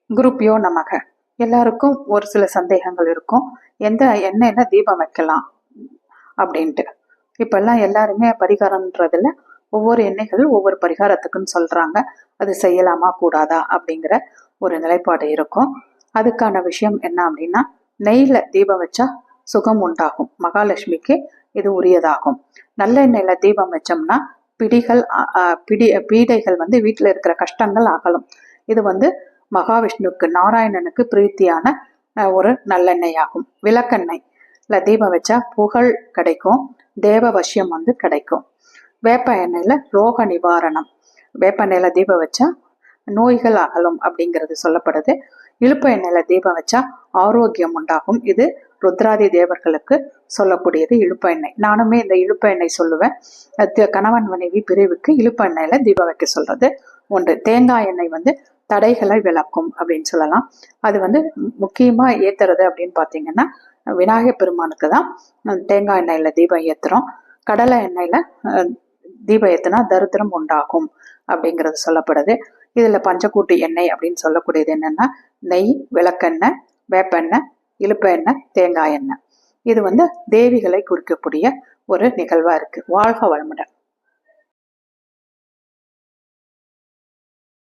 குருப்பியோ நமக. எல்லாருக்கும் ஒரு சில சந்தேகங்கள் இருக்கும். எந்த எண்ணெயில தீபம் வைக்கலாம் அப்படின்ட்டு. இப்பெல்லாம் எல்லாருமே பரிகாரம்ன்றதுல ஒவ்வொரு எண்ணெய்கள் ஒவ்வொரு பரிகாரத்துக்குன்னு சொல்றாங்க. அது செய்யலாமா கூடாதா அப்படிங்கிற ஒரு நிலைப்பாடு இருக்கும். அதுக்கான விஷயம் என்ன அப்படின்னா, நெய்ல தீபம் வச்சா சுகம் உண்டாகும். மகாலட்சுமிக்கு இது உரியதாகும். நல்லெண்ணெயில தீபம் வச்சோம்னா பிடிகள் பீடைகள் வீட்டில் இருக்கிற கஷ்டங்கள் அகலும். இது மகாவிஷ்ணுக்கு நாராயணனுக்கு பிரீத்தியான ஒரு நல்லெண்ணெய் ஆகும். விளக்கெண்ணெய்ல தீபம் வச்சா புகழ் கிடைக்கும், தேவ வசியம் கிடைக்கும். வேப்ப எண்ணெயில ரோக நிவாரணம். வேப்ப எண்ணெயில தீபம் வச்சா நோய்கள் அகலும் அப்படிங்கிறது சொல்லப்படுது. இழுப்ப எண்ணெயில தீபம் வச்சா ஆரோக்கியம் உண்டாகும். இது ருத்ராதி தேவர்களுக்கு சொல்லக்கூடியது இழுப்ப எண்ணெய். நானுமே இந்த இழுப்ப எண்ணெய் சொல்லுவேன். கணவன் மனைவி பிரிவுக்கு இழுப்ப எண்ணெயில தீபம் வைக்க சொல்றது உண்டு. தேங்காய் எண்ணெய் தடைகளை விளக்கும் அப்படின்னு சொல்லலாம். அது முக்கியமா ஏத்துறது அப்படின்னு பாத்தீங்கன்னா விநாயகர் பெருமானுக்கு தான் தேங்காய் எண்ணெயில தீபம் ஏத்துறோம். கடலை எண்ணெயில தீபம் ஏத்துனா தரித்திரம் உண்டாகும் அப்படிங்கிறது சொல்லப்படுது. இதுல பஞ்சக்கூட்டு எண்ணெய் அப்படின்னு சொல்லக்கூடியது என்னன்னா நெய், விளக்கெண்ணெய், வேப்பெண்ணெய், இழுப்ப எண்ணெய், தேங்காய் எண்ணெய். இது தேவிகளை குறிக்கக்கூடிய ஒரு நிகழ்வா இருக்கு. வாழ்க வளமுடன்.